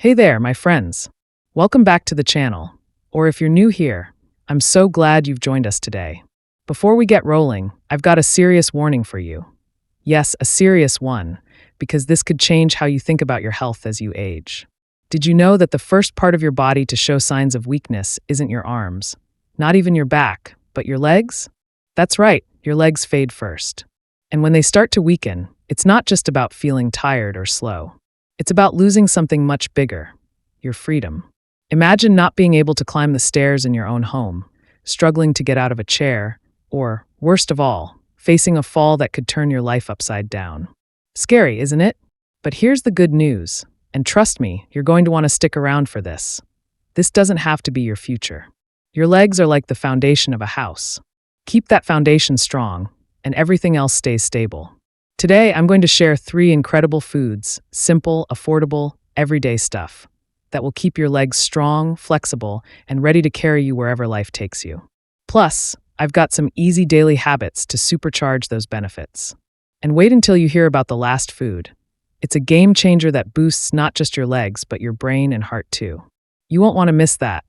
Hey there, my friends. Welcome back to the channel. Or if you're new here, I'm so glad you've joined us today. Before we get rolling, I've got a serious warning for you. Yes, a serious one, because this could change how you think about your health as you age. Did you know that the first part of your body to show signs of weakness isn't your arms, not even your back, but your legs? That's right, your legs fade first. And when they start to weaken, it's not just about feeling tired or slow. It's about losing something much bigger, your freedom. Imagine not being able to climb the stairs in your own home, struggling to get out of a chair, or, worst of all, facing a fall that could turn your life upside down. Scary, isn't it? But here's the good news, and trust me, you're going to want to stick around for this. This doesn't have to be your future. Your legs are like the foundation of a house. Keep that foundation strong, and everything else stays stable. Today, I'm going to share 3 incredible foods, simple, affordable, everyday stuff, that will keep your legs strong, flexible, and ready to carry you wherever life takes you. Plus, I've got some easy daily habits to supercharge those benefits. And wait until you hear about the last food. It's a game changer that boosts not just your legs, but your brain and heart too. You won't want to miss that.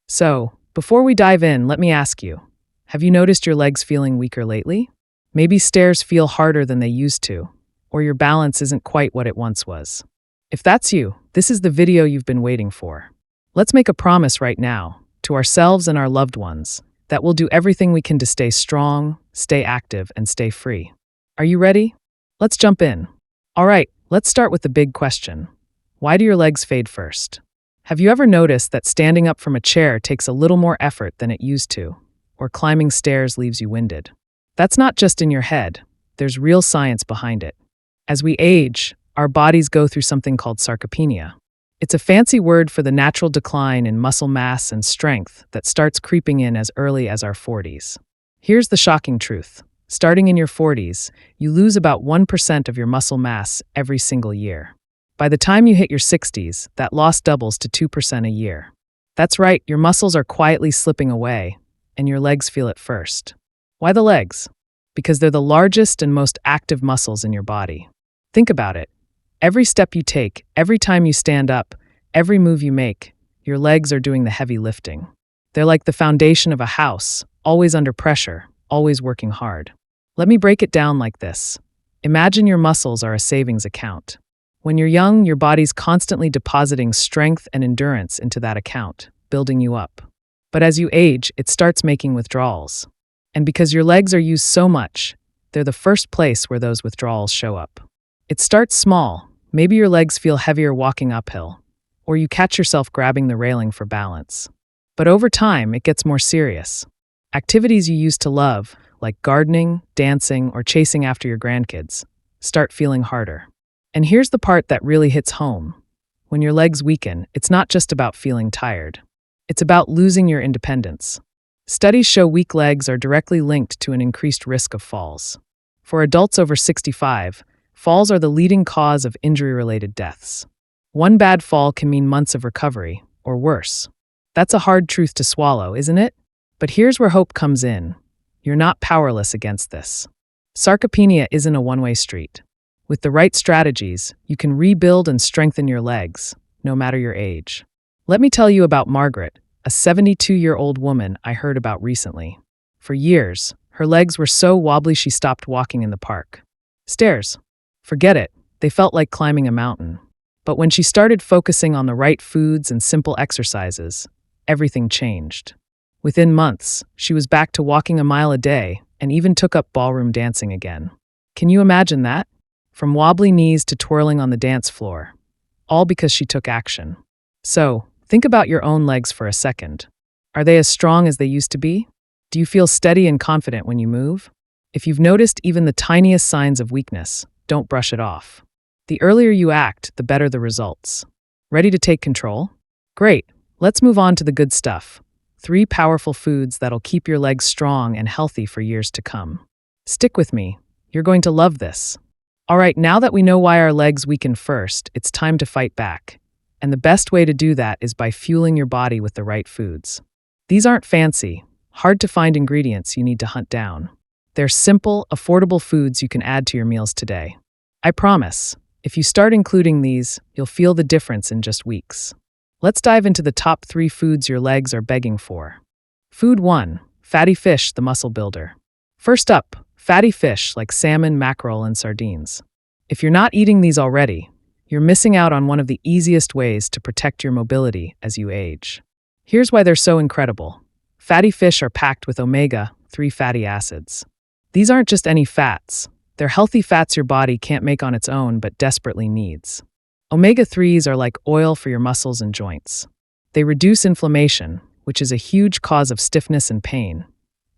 So, before we dive in, let me ask you, have you noticed your legs feeling weaker lately? Maybe stairs feel harder than they used to, or your balance isn't quite what it once was. If that's you, this is the video you've been waiting for. Let's make a promise right now, to ourselves and our loved ones, that we'll do everything we can to stay strong, stay active, and stay free. Are you ready? Let's jump in. All right, let's start with the big question. Why do your legs fade first? Have you ever noticed that standing up from a chair takes a little more effort than it used to, or climbing stairs leaves you winded? That's not just in your head, there's real science behind it. As we age, our bodies go through something called sarcopenia. It's a fancy word for the natural decline in muscle mass and strength that starts creeping in as early as our 40s. Here's the shocking truth. Starting in your 40s, you lose about 1% of your muscle mass every single year. By the time you hit your 60s, that loss doubles to 2% a year. That's right, your muscles are quietly slipping away, and your legs feel it first. Why the legs? Because they're the largest and most active muscles in your body. Think about it. Every step you take, every time you stand up, every move you make, your legs are doing the heavy lifting. They're like the foundation of a house, always under pressure, always working hard. Let me break it down like this. Imagine your muscles are a savings account. When you're young, your body's constantly depositing strength and endurance into that account, building you up. But as you age, it starts making withdrawals. And because your legs are used so much, they're the first place where those withdrawals show up. It starts small. Maybe your legs feel heavier walking uphill, or you catch yourself grabbing the railing for balance. But over time, it gets more serious. Activities you used to love, like gardening, dancing, or chasing after your grandkids, start feeling harder. And here's the part that really hits home. When your legs weaken, it's not just about feeling tired. It's about losing your independence. Studies show weak legs are directly linked to an increased risk of falls. For adults over 65, falls are the leading cause of injury-related deaths. One bad fall can mean months of recovery, or worse. That's a hard truth to swallow, isn't it? But here's where hope comes in. You're not powerless against this. Sarcopenia isn't a one-way street. With the right strategies, you can rebuild and strengthen your legs, no matter your age. Let me tell you about Margaret, a 72-year-old woman I heard about recently. For years, her legs were so wobbly she stopped walking in the park. Stairs. Forget it, they felt like climbing a mountain. But when she started focusing on the right foods and simple exercises, everything changed. Within months, she was back to walking a mile a day and even took up ballroom dancing again. Can you imagine that? From wobbly knees to twirling on the dance floor, all because she took action. So, think about your own legs for a second. Are they as strong as they used to be? Do you feel steady and confident when you move? If you've noticed even the tiniest signs of weakness, don't brush it off. The earlier you act, the better the results. Ready to take control? Great, let's move on to the good stuff. 3 powerful foods that'll keep your legs strong and healthy for years to come. Stick with me, you're going to love this. All right, now that we know why our legs weaken first, it's time to fight back. And the best way to do that is by fueling your body with the right foods. These aren't fancy, hard-to-find ingredients you need to hunt down. They're simple, affordable foods you can add to your meals today. I promise, If you start including these, you'll feel the difference in just weeks. Let's dive into the top 3 foods your legs are begging for. Food 1. Fatty fish, the muscle builder. First up, fatty fish like salmon, mackerel, and sardines. If you're not eating these already, you're missing out on one of the easiest ways to protect your mobility as you age. Here's why they're so incredible. Fatty fish are packed with omega-3 fatty acids. These aren't just any fats. They're healthy fats your body can't make on its own but desperately needs. Omega-3s are like oil for your muscles and joints. They reduce inflammation, which is a huge cause of stiffness and pain,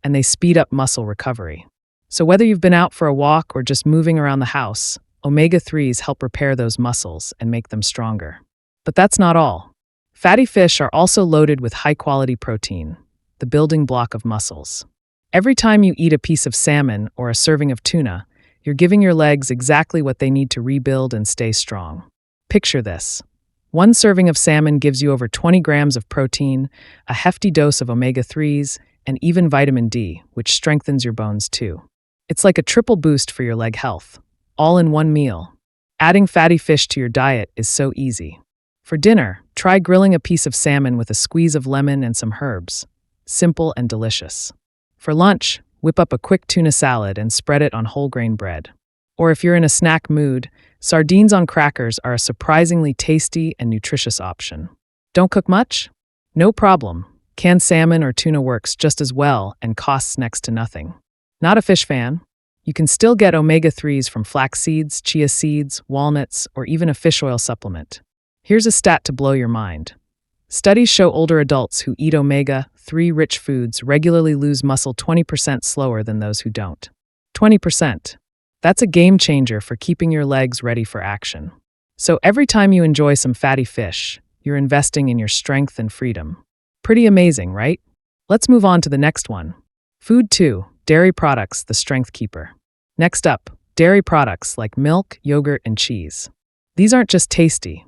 and they speed up muscle recovery. So whether you've been out for a walk or just moving around the house, omega-3s help repair those muscles and make them stronger. But that's not all. Fatty fish are also loaded with high-quality protein, the building block of muscles. Every time you eat a piece of salmon or a serving of tuna, you're giving your legs exactly what they need to rebuild and stay strong. Picture this. One serving of salmon gives you over 20 grams of protein, a hefty dose of omega-3s, and even vitamin D, which strengthens your bones too. It's like a triple boost for your leg health, all in one meal. Adding fatty fish to your diet is so easy. For dinner, try grilling a piece of salmon with a squeeze of lemon and some herbs. Simple and delicious. For lunch, whip up a quick tuna salad and spread it on whole grain bread. Or if you're in a snack mood, sardines on crackers are a surprisingly tasty and nutritious option. Don't cook much? No problem. Canned salmon or tuna works just as well and costs next to nothing. Not a fish fan? You can still get omega-3s from flax seeds, chia seeds, walnuts, or even a fish oil supplement. Here's a stat to blow your mind. Studies show older adults who eat omega-3 rich foods regularly lose muscle 20% slower than those who don't. 20%. That's a game changer for keeping your legs ready for action. So every time you enjoy some fatty fish, you're investing in your strength and freedom. Pretty amazing, right? Let's move on to the next one. Food 2. Dairy products, the strength keeper. Next up, dairy products like milk, yogurt, and cheese. These aren't just tasty.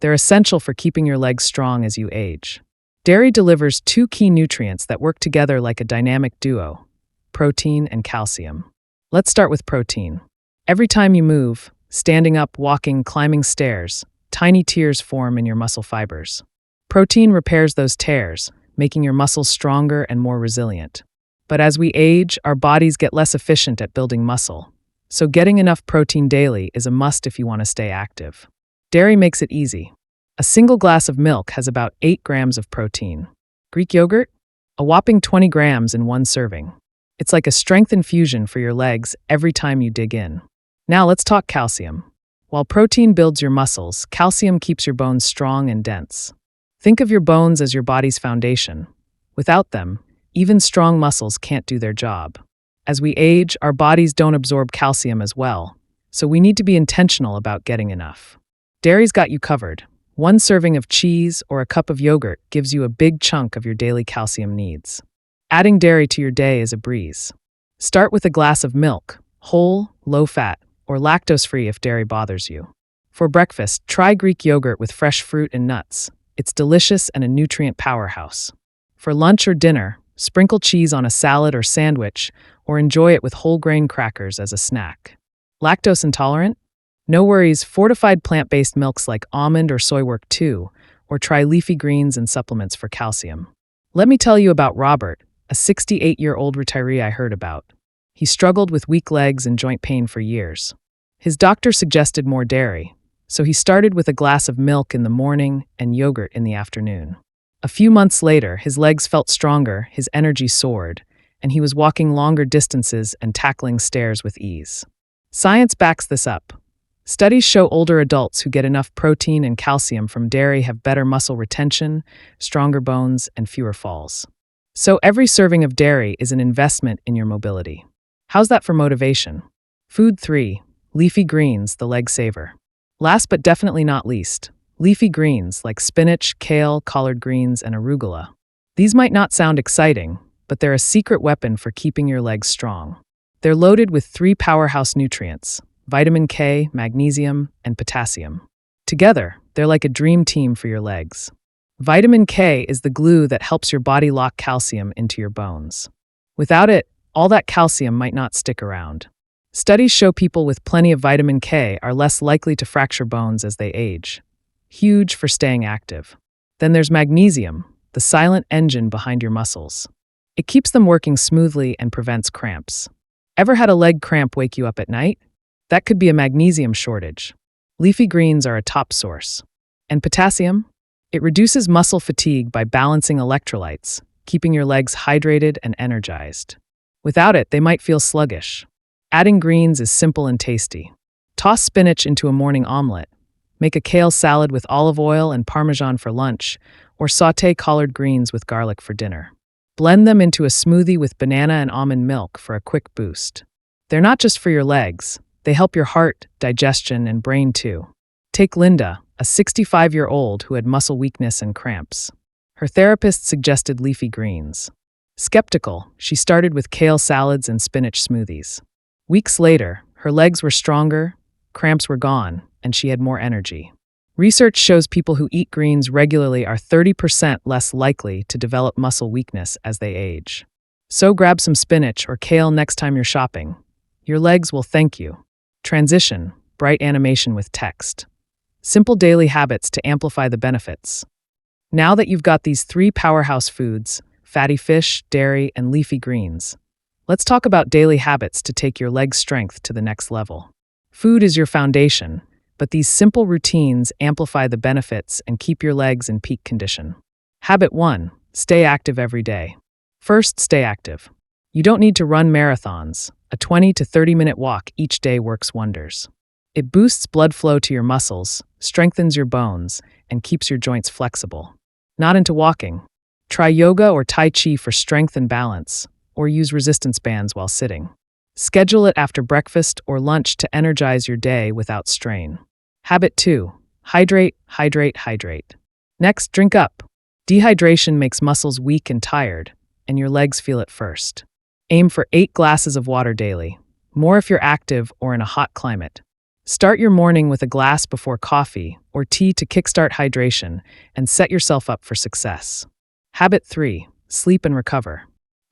They're essential for keeping your legs strong as you age. Dairy delivers 2 key nutrients that work together like a dynamic duo: protein and calcium. Let's start with protein. Every time you move, standing up, walking, climbing stairs, tiny tears form in your muscle fibers. Protein repairs those tears, making your muscles stronger and more resilient. But as we age, our bodies get less efficient at building muscle. So getting enough protein daily is a must if you want to stay active. Dairy makes it easy. A single glass of milk has about 8 grams of protein. Greek yogurt? A whopping 20 grams in one serving. It's like a strength infusion for your legs every time you dig in. Now let's talk calcium. While protein builds your muscles, calcium keeps your bones strong and dense. Think of your bones as your body's foundation. Without them, even strong muscles can't do their job. As we age, our bodies don't absorb calcium as well, so we need to be intentional about getting enough. Dairy's got you covered. One serving of cheese or a cup of yogurt gives you a big chunk of your daily calcium needs. Adding dairy to your day is a breeze. Start with a glass of milk, whole, low-fat, or lactose-free if dairy bothers you. For breakfast, try Greek yogurt with fresh fruit and nuts. It's delicious and a nutrient powerhouse. For lunch or dinner, sprinkle cheese on a salad or sandwich, or enjoy it with whole grain crackers as a snack. Lactose intolerant? No worries, fortified plant-based milks like almond or soy work too, or try leafy greens and supplements for calcium. Let me tell you about Robert, a 68-year-old retiree I heard about. He struggled with weak legs and joint pain for years. His doctor suggested more dairy, so he started with a glass of milk in the morning and yogurt in the afternoon. A few months later, his legs felt stronger, his energy soared, and he was walking longer distances and tackling stairs with ease. Science backs this up. Studies show older adults who get enough protein and calcium from dairy have better muscle retention, stronger bones, and fewer falls. So every serving of dairy is an investment in your mobility. How's that for motivation? Food 3. Leafy greens, the leg saver. Last but definitely not least, leafy greens like spinach, kale, collard greens, and arugula. These might not sound exciting, but they're a secret weapon for keeping your legs strong. They're loaded with 3 powerhouse nutrients: vitamin K, magnesium, and potassium. Together, they're like a dream team for your legs. Vitamin K is the glue that helps your body lock calcium into your bones. Without it, all that calcium might not stick around. Studies show people with plenty of vitamin K are less likely to fracture bones as they age. Huge for staying active. Then there's magnesium, the silent engine behind your muscles. It keeps them working smoothly and prevents cramps. Ever had a leg cramp wake you up at night? That could be a magnesium shortage. Leafy greens are a top source. And potassium? It reduces muscle fatigue by balancing electrolytes, keeping your legs hydrated and energized. Without it, they might feel sluggish. Adding greens is simple and tasty. Toss spinach into a morning omelet. Make a kale salad with olive oil and Parmesan for lunch, or sauté collard greens with garlic for dinner. Blend them into a smoothie with banana and almond milk for a quick boost. They're not just for your legs, they help your heart, digestion, and brain too. Take Linda, a 65-year-old who had muscle weakness and cramps. Her therapist suggested leafy greens. Skeptical, she started with kale salads and spinach smoothies. Weeks later, her legs were stronger, cramps were gone, and she had more energy. Research shows people who eat greens regularly are 30% less likely to develop muscle weakness as they age. So grab some spinach or kale next time you're shopping. Your legs will thank you. Transition, bright animation with text. Simple daily habits to amplify the benefits. Now that you've got these 3 powerhouse foods, fatty fish, dairy, and leafy greens, let's talk about daily habits to take your leg strength to the next level. Food is your foundation, but these simple routines amplify the benefits and keep your legs in peak condition. Habit 1. Stay active every day. First, stay active. You don't need to run marathons. A 20 to 30-minute walk each day works wonders. It boosts blood flow to your muscles, strengthens your bones, and keeps your joints flexible. Not into walking? Try yoga or Tai Chi for strength and balance, or use resistance bands while sitting. Schedule it after breakfast or lunch to energize your day without strain. Habit 2. Hydrate, hydrate, hydrate. Next, drink up. Dehydration makes muscles weak and tired, and your legs feel it first. Aim for 8 glasses of water daily, more if you're active or in a hot climate. Start your morning with a glass before coffee or tea to kickstart hydration and set yourself up for success. Habit 3. Sleep and recover.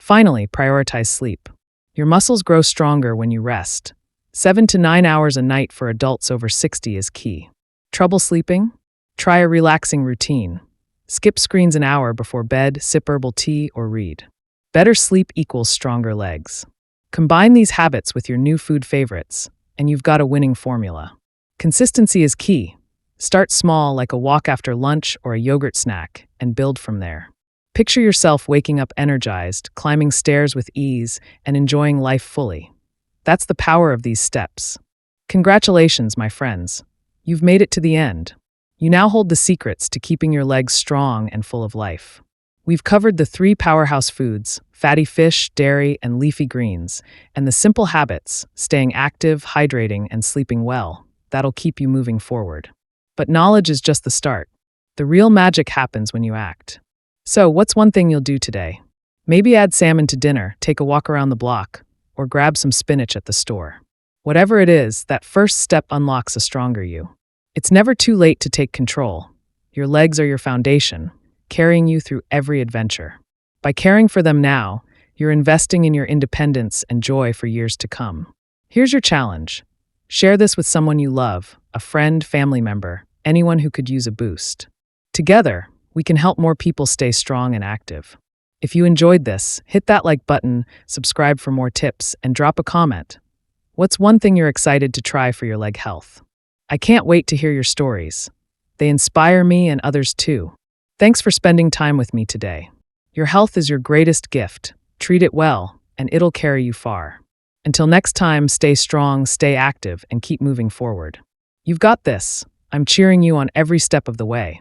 Finally, prioritize sleep. Your muscles grow stronger when you rest. 7 to 9 hours a night for adults over 60 is key. Trouble sleeping? Try a relaxing routine. Skip screens an hour before bed, sip herbal tea, or read. Better sleep equals stronger legs. Combine these habits with your new food favorites, and you've got a winning formula. Consistency is key. Start small, like a walk after lunch or a yogurt snack, and build from there. Picture yourself waking up energized, climbing stairs with ease, and enjoying life fully. That's the power of these steps. Congratulations, my friends. You've made it to the end. You now hold the secrets to keeping your legs strong and full of life. We've covered the 3 powerhouse foods, fatty fish, dairy, and leafy greens, and the simple habits, staying active, hydrating, and sleeping well, that'll keep you moving forward. But knowledge is just the start. The real magic happens when you act. So, what's one thing you'll do today? Maybe add salmon to dinner, take a walk around the block, or grab some spinach at the store. Whatever it is, that first step unlocks a stronger you. It's never too late to take control. Your legs are your foundation, carrying you through every adventure. By caring for them now, you're investing in your independence and joy for years to come. Here's your challenge. Share this with someone you love, a friend, family member, anyone who could use a boost. Together, we can help more people stay strong and active. If you enjoyed this, hit that like button, subscribe for more tips, and drop a comment. What's one thing you're excited to try for your leg health? I can't wait to hear your stories. They inspire me and others too. Thanks for spending time with me today. Your health is your greatest gift. Treat it well, and it'll carry you far. Until next time, stay strong, stay active, and keep moving forward. You've got this. I'm cheering you on every step of the way.